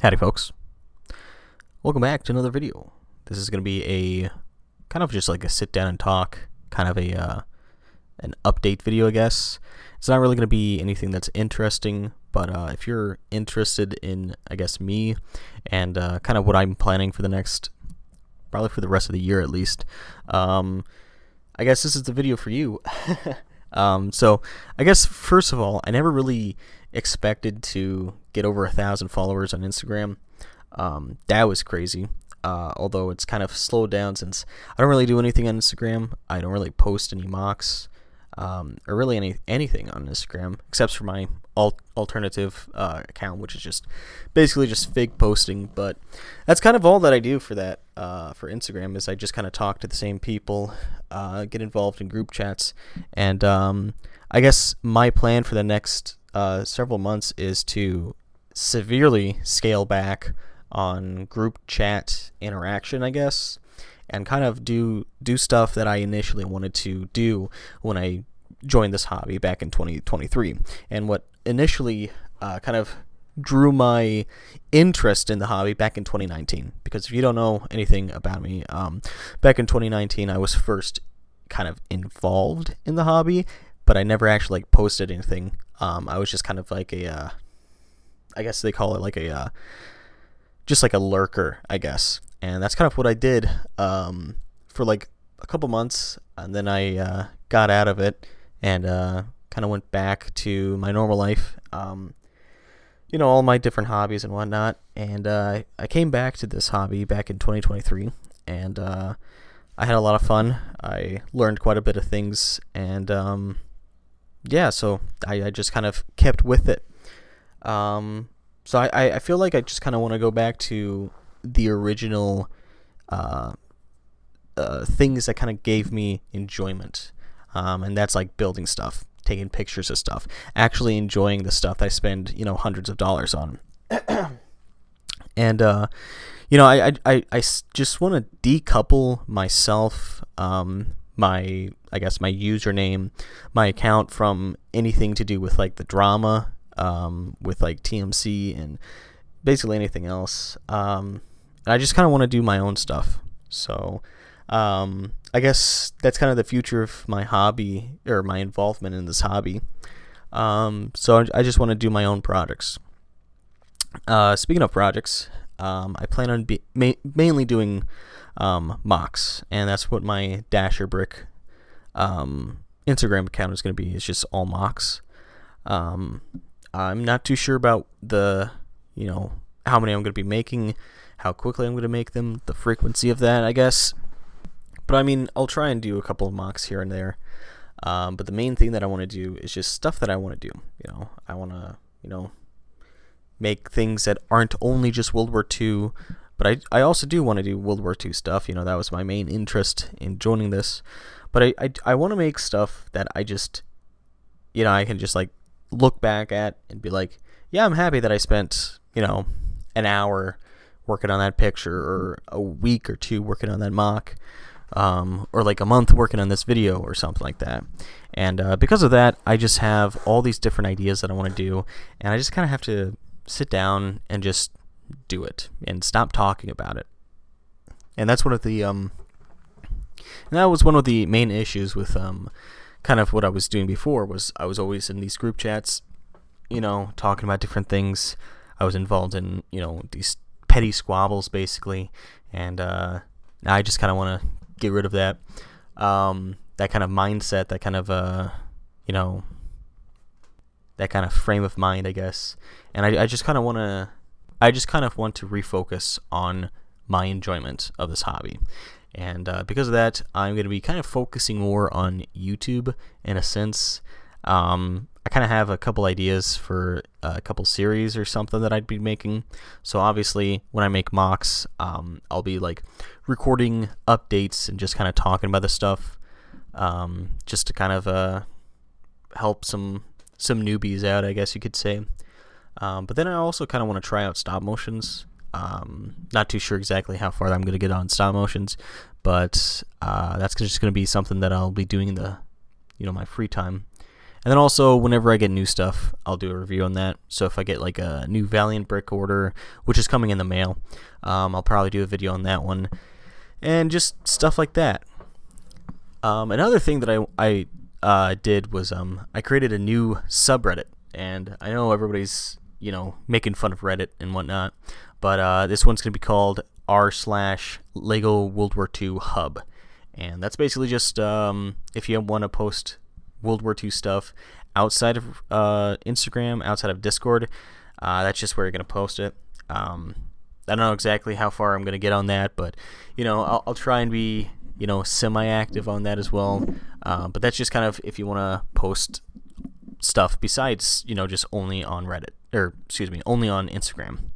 Howdy folks, welcome back to another video. This is going to be a kind of just like a sit down and talk, kind of an update video, I guess. It's not really going to be anything that's interesting, but if you're interested in, I guess, me and kind of what I'm planning for the next, probably for the rest of the year at least, I guess this is the video for you. So I guess first of all, I never really expected to get over 1,000 followers on Instagram. That was crazy. Although it's kind of slowed down since I don't really do anything on Instagram. I don't really post any mocks, or really anything on Instagram except for my alternative account, which is just basically just fake posting. But that's kind of all that I do for that for Instagram, is I just kind of talk to the same people, get involved in group chats, and I guess my plan for the next several months is to severely scale back on group chat interaction, I guess, and kind of do stuff that I initially wanted to do when I joined this hobby back in 2023. And what initially kind of drew my interest in the hobby back in 2019, because if you don't know anything about me, back in 2019 I was first kind of involved in the hobby, but I never actually like posted anything. I was just kind of like a I guess they call it like a just like a lurker, I guess. And that's kind of what I did for like a couple months, and then I got out of it and kind of went back to my normal life, all my different hobbies and whatnot. And I came back to this hobby back in 2023, and I had a lot of fun. I learned quite a bit of things, and so I just kind of kept with it. So I feel like I just kind of want to go back to the original things that kind of gave me enjoyment, and that's like building stuff, taking pictures of stuff, actually enjoying the stuff that I spend hundreds of dollars on. And I just want to decouple myself, my username, my account, from anything to do with like the drama, with like TMC and basically anything else. I just kind of want to do my own stuff. So I guess that's kind of the future of my hobby, or my involvement in this hobby. So I just want to do my own projects. Speaking of projects, I plan on mainly doing mocks, and that's what my Dasher Brick Instagram account is going to be. It's just all mocks. I'm not too sure about the, how many I'm going to be making, how quickly I'm going to make them, the frequency of that, I guess. But I mean, I'll try and do a couple of mocks here and there. But the main thing that I want to do is just stuff that I want to do. I want to, make things that aren't only just World War II, but I also do want to do World War II stuff. That was my main interest in joining this. But I want to make stuff that I just, I can just like look back at and be like, yeah, I'm happy that I spent, an hour working on that picture, or a week or two working on that mock, or like a month working on this video or something like that. And because of that, I just have all these different ideas that I want to do, and I just kind of have to sit down and just do it and stop talking about it. And that's one of the and that was one of the main issues with kind of what I was doing before. Was I was always in these group chats, talking about different things. I was involved in these petty squabbles basically, and I just kind of want to get rid of that, that kind of mindset, that kind of that kind of frame of mind, I guess. And I just kind of want to refocus on my enjoyment of this hobby. And because of that, I'm going to be kind of focusing more on YouTube in a sense. I kind of have a couple ideas for a couple series or something that I'd be making. So obviously, when I make mocks, I'll be like recording updates and just kind of talking about the stuff, just to kind of help some newbies out, I guess you could say. But then I also kind of want to try out stop motions. Not too sure exactly how far I'm going to get on stop motions, but that's just going to be something that I'll be doing in the my free time. And then also, whenever I get new stuff, I'll do a review on that. So if I get like a new Valiant brick order, which is coming in the mail, I'll probably do a video on that one. And just stuff like that. Another thing that I did was I created a new subreddit. And I know everybody's, making fun of Reddit and whatnot. But this one's going to be called r/Lego World War II Hub. And that's basically just if you want to post World War II stuff outside of Instagram, outside of Discord, that's just where you're going to post it. I don't know exactly how far I'm going to get on that, but, I'll try and be, semi-active on that as well. But that's just kind of if you want to post stuff besides, just only on Reddit, or excuse me, only on Instagram.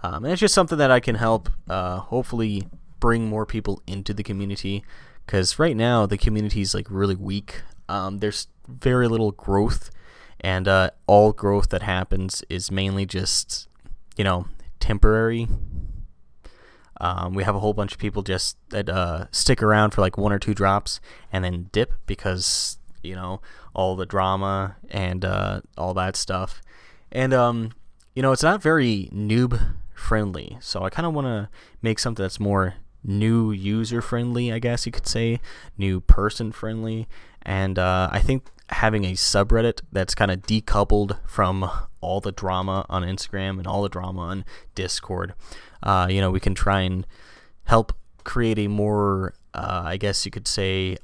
And it's just something that I can help hopefully bring more people into the community, because right now the community is like really weak. There's very little growth, and all growth that happens is mainly just, temporary. We have a whole bunch of people just that stick around for like 1 or 2 drops and then dip because, all the drama and all that stuff. And, it's not very noob friendly. So I kind of want to make something that's more new user friendly, I guess you could say, new person friendly. And I think having a subreddit that's kind of decoupled from all the drama on Instagram and all the drama on Discord, we can try and help create a more, I guess you could say,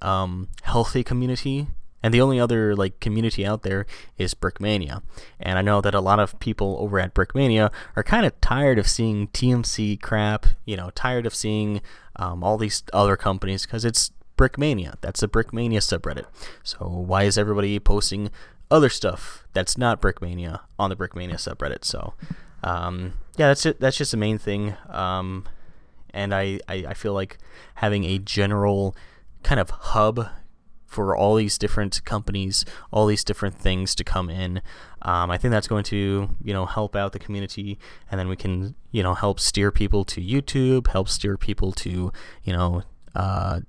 healthy community. And the only other community out there is Brickmania. And I know that a lot of people over at Brickmania are kind of tired of seeing TMC crap, tired of seeing all these other companies, because it's Brickmania. That's the Brickmania subreddit. So why is everybody posting other stuff that's not Brickmania on the Brickmania subreddit? So that's it. That's just the main thing. And I feel like having a general kind of hub for all these different companies, all these different things to come in, I think that's going to, help out the community, and then we can, help steer people to YouTube, help steer people to,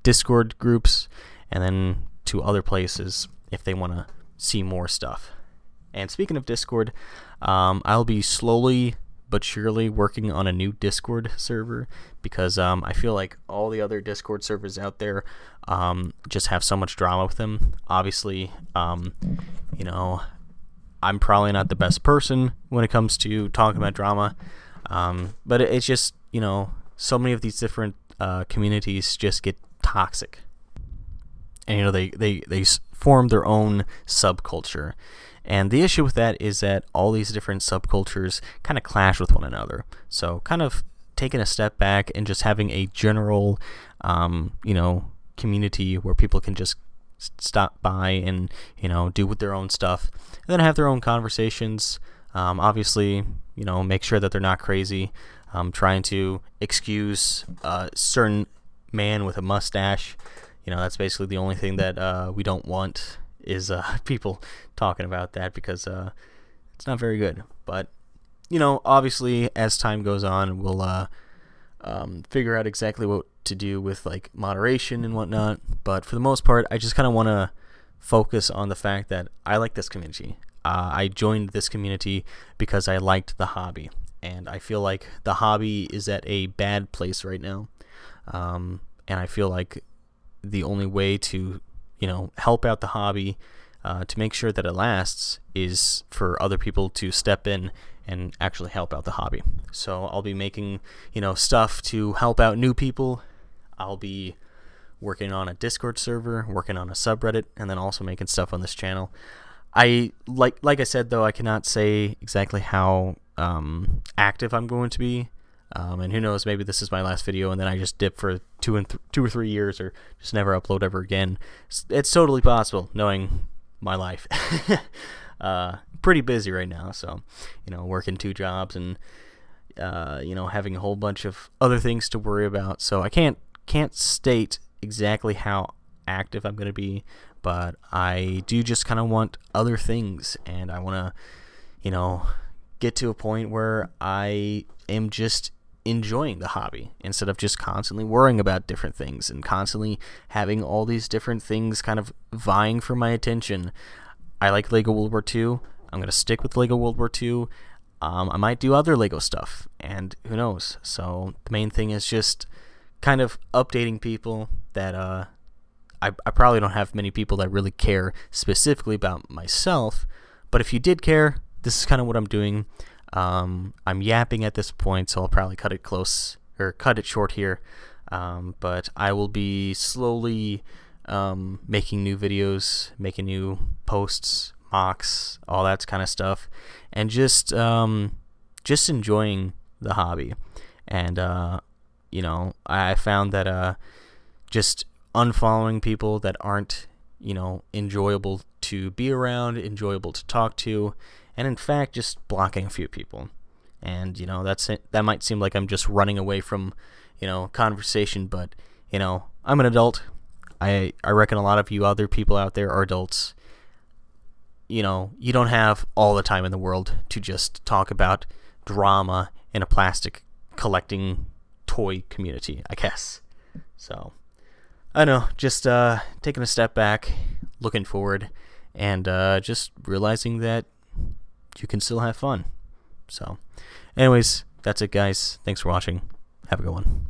Discord groups, and then to other places if they want to see more stuff. And speaking of Discord, I'll be slowly but surely working on a new Discord server, because I feel like all the other Discord servers out there just have so much drama with them. Obviously, I'm probably not the best person when it comes to talking about drama, but it's just, so many of these different communities just get toxic, and they form their own subculture. And the issue with that is that all these different subcultures kind of clash with one another. So kind of taking a step back and just having a general, community where people can just stop by and, do with their own stuff, and then have their own conversations. Obviously, make sure that they're not crazy. Trying to excuse a certain man with a mustache. That's basically the only thing that we don't want is people talking about that, because it's not very good. But obviously as time goes on, we'll figure out exactly what to do with moderation and whatnot. But for the most part, I just kind of want to focus on the fact that I like this community. I joined this community because I liked the hobby, and I feel like the hobby is at a bad place right now, and I feel like the only way to help out the hobby, to make sure that it lasts, is for other people to step in and actually help out the hobby. So I'll be making, stuff to help out new people. I'll be working on a Discord server, working on a subreddit, and then also making stuff on this channel. I like I said, though, I cannot say exactly how active I'm going to be. And who knows, maybe this is my last video and then I just dip for 2 or 3 years, or just never upload ever again. It's totally possible, knowing my life. Pretty busy right now, so working 2 jobs and having a whole bunch of other things to worry about. So I can't state exactly how active I'm going to be, but I do just kind of want other things, and I want to get to a point where I am just enjoying the hobby instead of just constantly worrying about different things and constantly having all these different things kind of vying for my attention. I like Lego World War II. I'm going to stick with Lego World War II. I might do other Lego stuff, and who knows. So the main thing is just kind of updating people that I probably don't have many people that really care specifically about myself, but if you did care, this is kind of what I'm doing. I'm yapping at this point, so I'll probably cut it short here. But I will be slowly making new videos, making new posts, mocks, all that kind of stuff, and just enjoying the hobby. And I found that just unfollowing people that aren't enjoyable to be around, enjoyable to talk to, and in fact just blocking a few people. And that's it. That might seem like I'm just running away from conversation, but I'm an adult. I reckon a lot of you other people out there are adults. You don't have all the time in the world to just talk about drama in a plastic collecting toy community, I guess. So I don't know, just taking a step back, looking forward, and just realizing that you can still have fun. So anyways, that's it, guys. Thanks for watching. Have a good one.